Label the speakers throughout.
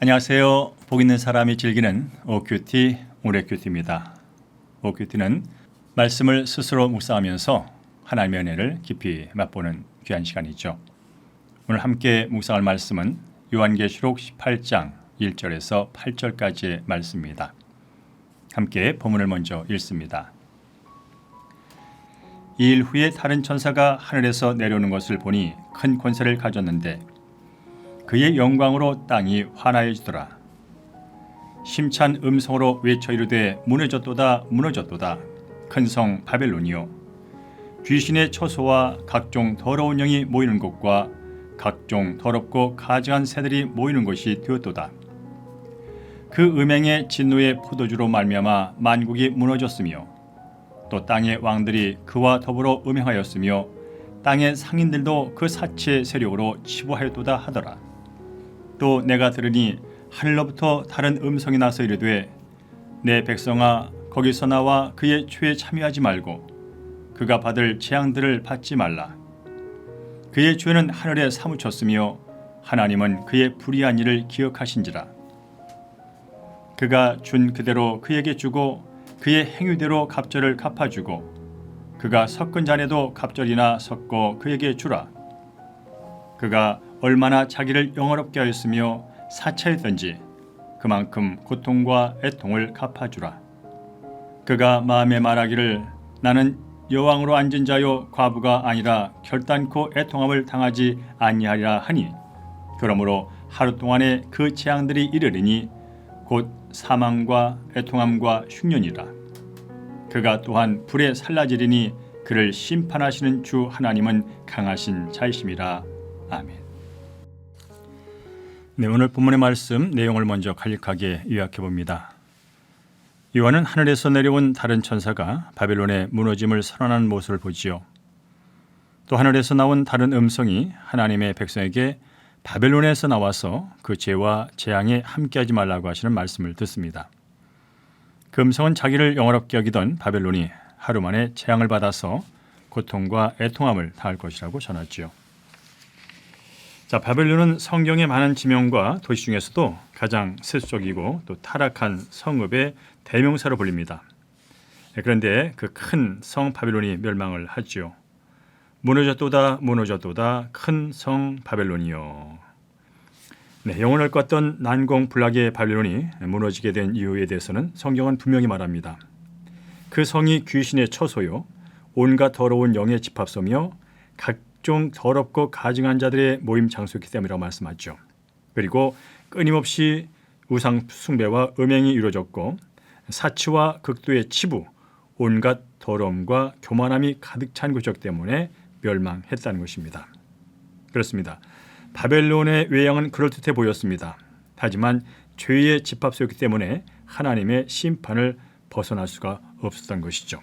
Speaker 1: 안녕하세요. 복 있는 사람이 즐기는 OQT 오늘의 큐티입니다. OQT는 말씀을 스스로 묵상하면서 하나님의 은혜를 깊이 맛보는 귀한 시간이죠. 오늘 함께 묵상할 말씀은 요한계시록 18장 1절에서 8절까지의 말씀입니다. 함께 본문을 먼저 읽습니다. 이 일 후에 다른 천사가 하늘에서 내려오는 것을 보니 큰 권세를 가졌는데 그의 영광으로 땅이 환하여지더라. 심찬 음성으로 외쳐 이르되 무너졌도다 무너졌도다 큰 성 바벨론이요 귀신의 처소와 각종 더러운 영이 모이는 곳과 각종 더럽고 가증한 새들이 모이는 곳이 되었도다. 그 음행의 진노의 포도주로 말미암아 만국이 무너졌으며 또 땅의 왕들이 그와 더불어 음행하였으며 땅의 상인들도 그 사치의 세력으로 치부하였도다 하더라. 또 내가 들으니 하늘로부터 다른 음성이 나서 이르되 내 백성아 거기서 나와 그의 죄에 참여하지 말고 그가 받을 재앙들을 받지 말라. 그의 죄는 하늘에 사무쳤으며 하나님은 그의 불의한 일을 기억하신지라. 그가 준 그대로 그에게 주고 그의 행위대로 갑절을 갚아주고 그가 섞은 잔에도 갑절이나 섞어 그에게 주라. 그가 얼마나 자기를 영화롭게 하였으며 사차했던지 그만큼 고통과 애통을 갚아주라. 그가 마음에 말하기를 나는 여왕으로 앉은 자요 과부가 아니라 결단코 애통함을 당하지 아니하리라 하니 그러므로 하루 동안에 그 재앙들이 이르리니 곧 사망과 애통함과 흉년이라. 그가 또한 불에 살라지리니 그를 심판하시는 주 하나님은 강하신 자이심이라. 아멘. 네, 오늘 본문의 말씀 내용을 먼저 간략하게 요약해 봅니다. 요한은 하늘에서 내려온 다른 천사가 바벨론의 무너짐을 선언하는 모습을 보지요. 또 하늘에서 나온 다른 음성이 하나님의 백성에게 바벨론에서 나와서 그 죄와 재앙에 함께하지 말라고 하시는 말씀을 듣습니다. 그 음성은 자기를 영화롭게 여기던 바벨론이 하루 만에 재앙을 받아서 고통과 애통함을 당할 것이라고 전하지요. 자, 바벨론은 성경의 많은 지명과 도시 중에서도 가장 세속적이고 또 타락한 성읍의 대명사로 불립니다. 그런데 그 큰 성 바벨론이 멸망을 하지요. 무너졌도다 무너졌도다 큰 성 바벨론이요. 네, 영원할 것 같던 난공불락의 바벨론이 무너지게 된 이유에 대해서는 성경은 분명히 말합니다. 그 성이 귀신의 처소요 온갖 더러운 영의 집합소며 각종 더럽고 가증한 자들의 모임 장소이기 때문이라고 말씀하죠. 그리고 끊임없이 우상 숭배와 음행이 이루어졌고 사치와 극도의 치부, 온갖 더러움과 교만함이 가득 찬 곳이었기 때문에 멸망했다는 것입니다. 그렇습니다. 바벨론의 외양은 그럴듯해 보였습니다. 하지만 죄의 집합소였기 때문에 하나님의 심판을 벗어날 수가 없었던 것이죠.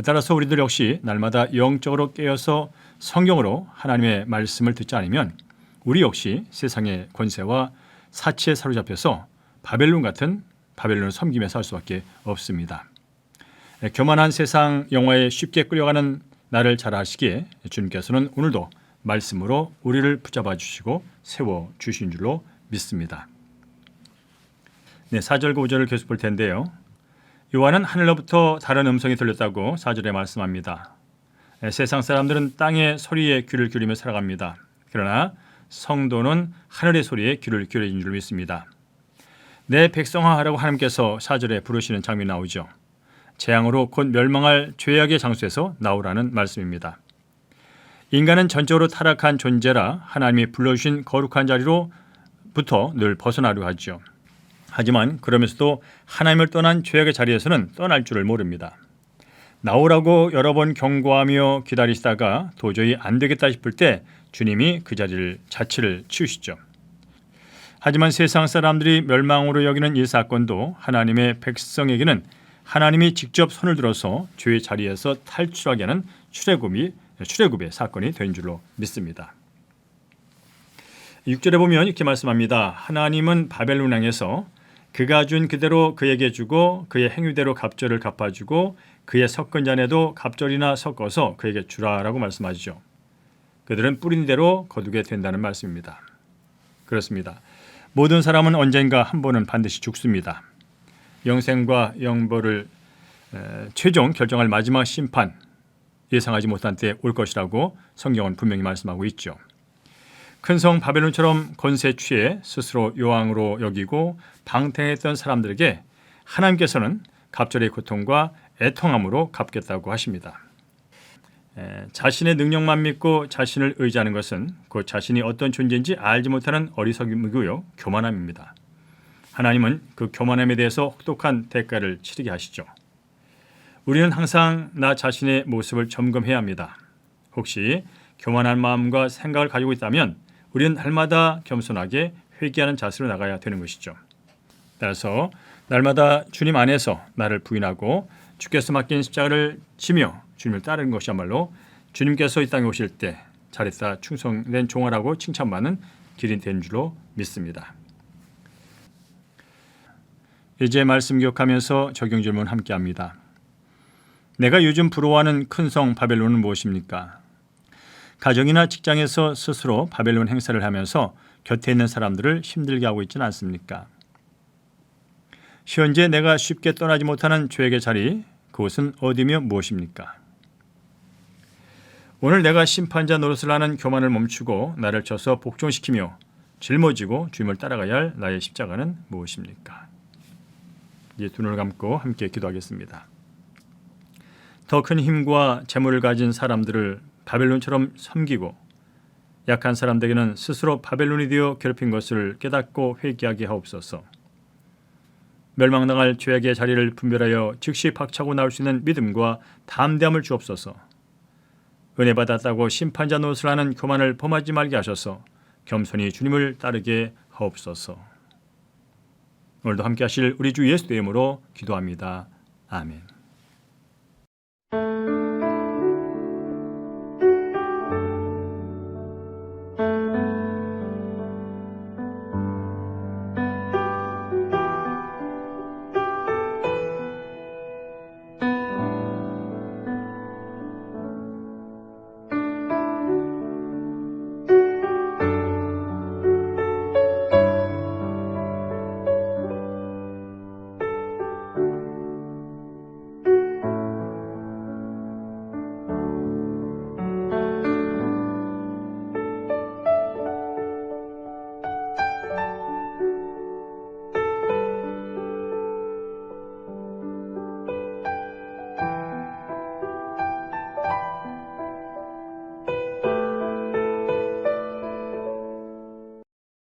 Speaker 1: 따라서 우리들 역시 날마다 영적으로 깨어서 성경으로 하나님의 말씀을 듣지 않으면 우리 역시 세상의 권세와 사치에 사로잡혀서 바벨론 같은 바벨론을 섬기며 살 수밖에 없습니다. 교만한 세상 영화에 쉽게 끌려가는 나를 잘 아시기에 주님께서는 오늘도 말씀으로 우리를 붙잡아 주시고 세워 주신 줄로 믿습니다. 네, 4절과 5절을 계속 볼 텐데요. 요한은 하늘로부터 다른 음성이 들렸다고 4절에 말씀합니다. 세상 사람들은 땅의 소리에 귀를 기울이며 살아갑니다. 그러나 성도는 하늘의 소리에 귀를 기울이는 줄 믿습니다. 내 백성화하라고 하나님께서 4절에 부르시는 장면이 나오죠. 재앙으로 곧 멸망할 죄악의 장소에서 나오라는 말씀입니다. 인간은 전적으로 타락한 존재라 하나님이 불러주신 거룩한 자리로부터 늘 벗어나려 하죠. 하지만 그러면서도 하나님을 떠난 죄악의 자리에서는 떠날 줄을 모릅니다. 나오라고 여러 번 경고하며 기다리시다가 도저히 안 되겠다 싶을 때 주님이 그 자치를 치우시죠. 하지만 세상 사람들이 멸망으로 여기는 이 사건도 하나님의 백성에게는 하나님이 직접 손을 들어서 죄의 자리에서 탈출하게 하는 출애굽의 사건이 된 줄로 믿습니다. 6절에 보면 이렇게 말씀합니다. 하나님은 바벨론 향해서 그가 준 그대로 그에게 주고 그의 행위대로 갑절을 갚아주고 그의 섞은 잔에도 갑절이나 섞어서 그에게 주라라고 말씀하시죠. 그들은 뿌린 대로 거두게 된다는 말씀입니다. 그렇습니다. 모든 사람은 언젠가 한 번은 반드시 죽습니다. 영생과 영벌을 최종 결정할 마지막 심판, 예상하지 못한 때 올 것이라고 성경은 분명히 말씀하고 있죠. 큰 성 바벨론처럼 권세 취해 스스로 요왕으로 여기고 방탕했던 사람들에게 하나님께서는 갑절의 고통과 애통함으로 갚겠다고 하십니다. 자신의 능력만 믿고 자신을 의지하는 것은 곧 자신이 어떤 존재인지 알지 못하는 어리석음이고요, 교만함입니다. 하나님은 그 교만함에 대해서 혹독한 대가를 치르게 하시죠. 우리는 항상 나 자신의 모습을 점검해야 합니다. 혹시 교만한 마음과 생각을 가지고 있다면 우리는 날마다 겸손하게 회개하는 자세로 나가야 되는 것이죠. 따라서 날마다 주님 안에서 나를 부인하고 주께서 맡긴 십자가를 지며 주님을 따르는 것이야말로 주님께서 이 땅에 오실 때 잘했다 충성된 종아라고 칭찬받는 길이 된 줄로 믿습니다. 이제 말씀 기억하면서 적용 질문 함께합니다. 내가 요즘 부러워하는 큰 성 바벨론은 무엇입니까? 가정이나 직장에서 스스로 바벨론 행사를 하면서 곁에 있는 사람들을 힘들게 하고 있지는 않습니까? 현재 내가 쉽게 떠나지 못하는 죄악의 자리, 그곳은 어디며 무엇입니까? 오늘 내가 심판자 노릇을 하는 교만을 멈추고 나를 쳐서 복종시키며 짊어지고 주님을 따라가야 할 나의 십자가는 무엇입니까? 이제 두 눈을 감고 함께 기도하겠습니다. 더 큰 힘과 재물을 가진 사람들을 바벨론처럼 섬기고 약한 사람들에게는 스스로 바벨론이 되어 괴롭힌 것을 깨닫고 회개하게 하옵소서. 멸망당할 죄악의 자리를 분별하여 즉시 박차고 나올 수 있는 믿음과 담대함을 주옵소서. 은혜 받았다고 심판자 노릇을 하는 교만을 범하지 말게 하셔서 겸손히 주님을 따르게 하옵소서. 오늘도 함께 하실 우리 주 예수의 이름으로 기도합니다. 아멘.